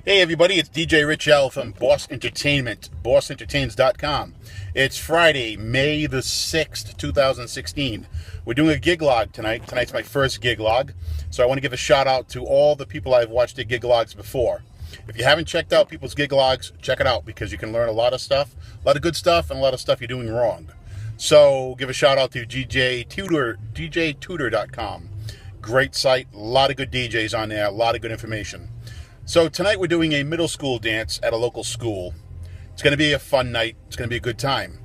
Hey everybody, it's DJ Rich L from Boss Entertainment, bossentertains.com. It's Friday, May the 6th, 2016. We're doing a gig log tonight. Tonight's my first gig log, so I want to give a shout out to all the people I've watched their gig logs before. If you haven't checked out people's gig logs, check it out because you can learn a lot of stuff, a lot of good stuff, and a lot of stuff you're doing wrong. So give a shout out to DJTutor.com. Great site, a lot of good DJs on there, a lot of good information. So tonight we're doing a middle school dance at a local school. It's going to be a fun night. It's going to be a good time.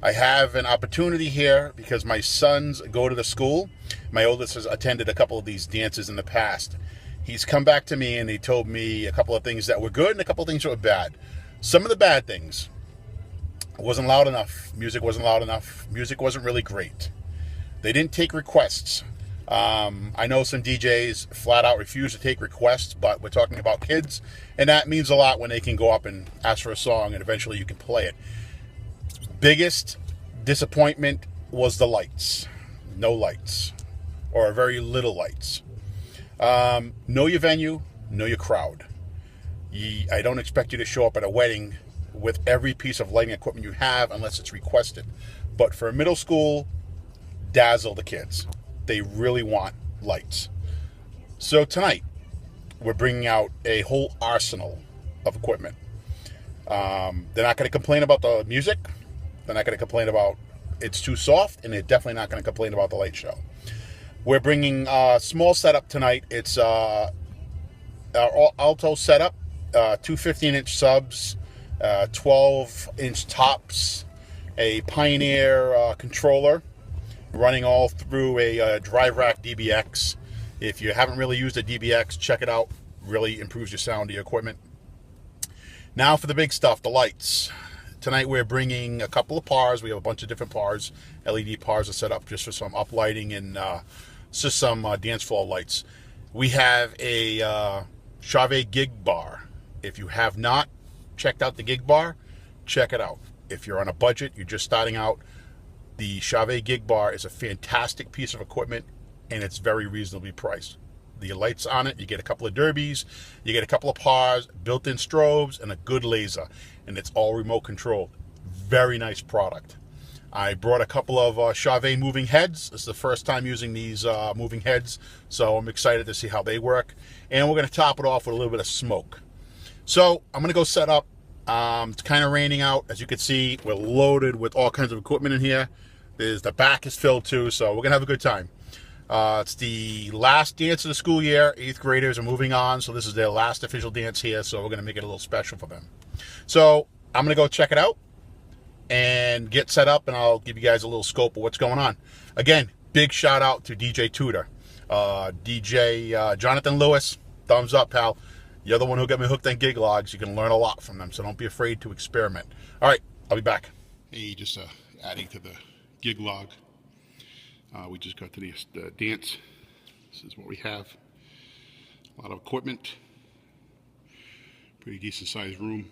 I have an opportunity here because my sons go to the school. My oldest has attended a couple of these dances in the past. He's come back to me and he told me a couple of things that were good and a couple of things that were bad. Some of the bad things, it wasn't loud enough. Music wasn't loud enough. Music wasn't really great. They didn't take requests. I know some DJs flat out refuse to take requests, but we're talking about kids, and that means a lot when they can go up and ask for a song and eventually you can play it. Biggest disappointment was the lights. No lights, or very little lights. Know your venue, know your crowd. I don't expect you to show up at a wedding with every piece of lighting equipment you have unless it's requested. But for a middle school, dazzle the kids. They really want lights. So tonight, we're bringing out a whole arsenal of equipment. They're not going to complain about the music. They're not going to complain about it's too soft, and they're definitely not going to complain about the light show. We're bringing a small setup tonight. It's our alto setup, two 15-inch subs, 12-inch tops, a Pioneer controller, running all through a Drive Rack DBX. If you haven't really used a DBX, check it out. Really improves your sound of your equipment. Now for the big stuff, the lights. Tonight we're bringing a couple of PARs. We have a bunch of different PARs. LED PARs are set up just for some uplighting and just some dance floor lights. We have a Chave Gig Bar. If you have not checked out the Gig Bar, check it out. If you're on a budget, you're just starting out, the Chave Gig Bar is a fantastic piece of equipment, and it's very reasonably priced. The lights on it, you get a couple of derbies, you get a couple of PARs, built-in strobes, and a good laser, and it's all remote controlled. Very nice product. I brought a couple of Chave moving heads. This is the first time using these moving heads, so I'm excited to see how they work. And we're going to top it off with a little bit of smoke. So I'm going to go set up. It's kind of raining out. As you can see, we're loaded with all kinds of equipment in here. The back is filled too, so we're going to have a good time. It's the last dance of the school year. 8th graders are moving on, so this is their last official dance here, so we're going to make it a little special for them. So I'm going to go check it out and get set up, and I'll give you guys a little scope of what's going on. Again, big shout out to DJ Tutor. DJ Jonathan Lewis, thumbs up, pal. You're the one who got me hooked on gig logs. You can learn a lot from them, so don't be afraid to experiment. All right, I'll be back. Hey, just adding to the gig log. We just got to the dance. This is what we have. A lot of equipment. Pretty decent sized room.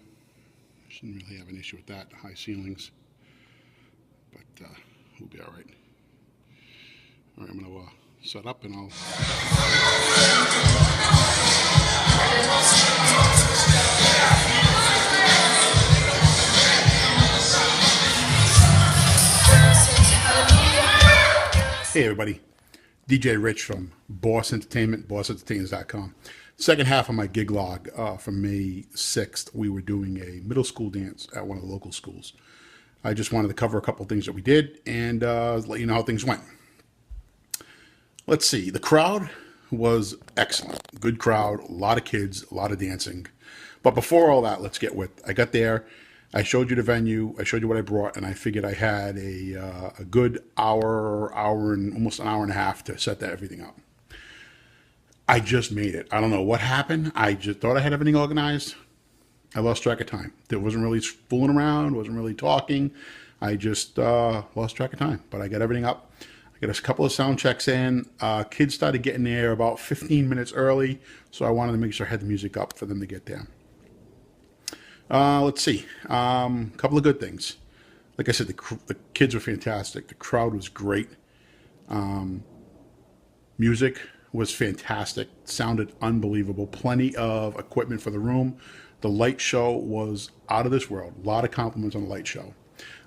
Shouldn't really have an issue with that. High ceilings. But we'll be all right. All right, I'm going to set up and I'll... Hey everybody, DJ Rich from Boss Entertainment, bossentertains.com. Second half of my gig log from May 6th, we were doing a middle school dance at one of the local schools. I just wanted to cover a couple of things that we did and let you know how things went. Let's see, the crowd was excellent. Good crowd, a lot of kids, a lot of dancing. But before all that, let's get with, I got there, I showed you the venue, I showed you what I brought, and I figured I had a good hour and almost an hour and a half to set everything up. I just made it. I don't know what happened. I just thought I had everything organized. I lost track of time. There wasn't really fooling around, wasn't really talking. I just lost track of time, but I got everything up. I got a couple of sound checks in. Kids started getting there about 15 minutes early, so I wanted to make sure I had the music up for them to get there. Let's see. A couple of good things. Like I said, the kids were fantastic. The crowd was great. Music was fantastic. Sounded unbelievable. Plenty of equipment for the room. The light show was out of this world. A lot of compliments on the light show.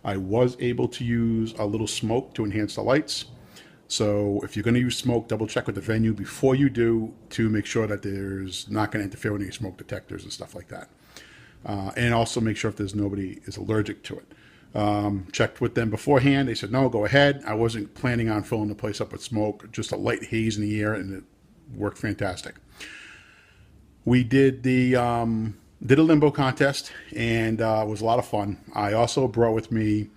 I was able to use a little smoke to enhance the lights. So if you're going to use smoke, double check with the venue before you do to make sure that there's not going to interfere with any smoke detectors and stuff like that. And also make sure if there's nobody is allergic to it. Checked with them beforehand. They said, no, go ahead. I wasn't planning on filling the place up with smoke, just a light haze in the air, and it worked fantastic. We did did a limbo contest, and it was a lot of fun. I also brought with me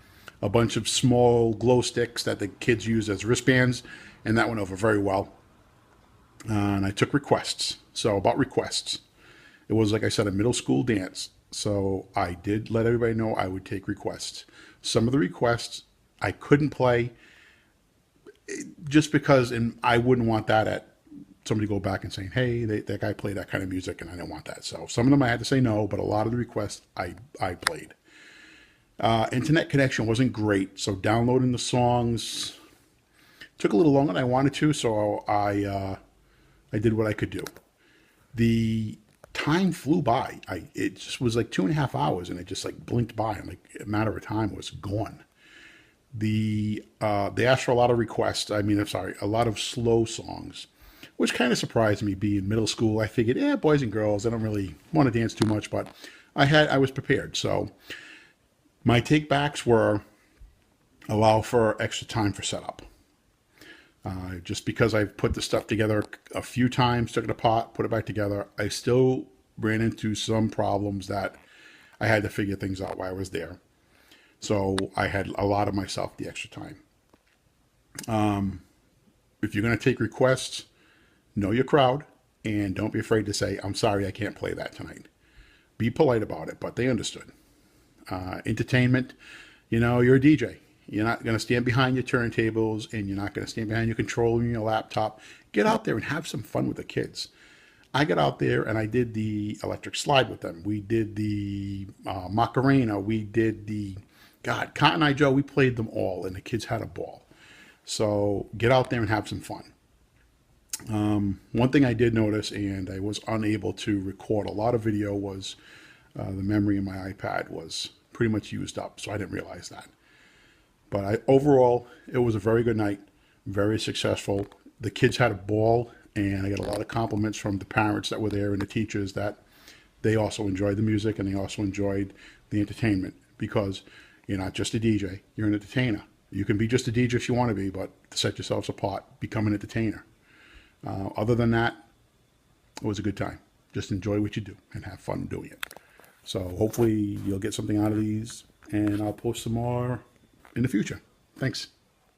a bunch of small glow sticks that the kids use as wristbands, and that went over very well. And I took requests. So about requests, it was, like I said, a middle school dance. So I did let everybody know I would take requests. Some of the requests I couldn't play just because, and I wouldn't want that at somebody go back and saying, hey, that guy played that kind of music and I didn't want that. So some of them I had to say no, but a lot of the requests I played. Internet connection wasn't great, so downloading the songs took a little longer than I wanted to, so I did what I could do. The time flew by. It just was like 2.5 hours, and it just like blinked by, and like a matter of time was gone. They asked for a lot of requests. I mean, I'm sorry, a lot of slow songs, which kind of surprised me. Being middle school, I figured, yeah, boys and girls, I don't really want to dance too much, but I was prepared. So my take backs were allow for extra time for setup. Just because I've put the stuff together a few times, took it apart, put it back together, I still ran into some problems that I had to figure things out while I was there. So I had a lot of myself the extra time. If you're going to take requests, know your crowd, and don't be afraid to say, I'm sorry, I can't play that tonight. Be polite about it, but they understood. Entertainment, you're a DJ. You're not going to stand behind your turntables, and you're not going to stand behind your controller and your laptop. Get out there and have some fun with the kids. I got out there and I did the electric slide with them. We did the Macarena. We did Cotton Eye Joe. We played them all, and the kids had a ball. So get out there and have some fun. One thing I did notice, and I was unable to record a lot of video, was the memory in my iPad was pretty much used up, so I didn't realize that. But overall, it was a very good night, very successful. The kids had a ball, and I got a lot of compliments from the parents that were there and the teachers that they also enjoyed the music and they also enjoyed the entertainment, because you're not just a DJ, you're an entertainer. You can be just a DJ if you want to be, but to set yourselves apart, become an entertainer. Other than that, it was a good time. Just enjoy what you do and have fun doing it. So hopefully you'll get something out of these, and I'll post some more in the future. Thanks.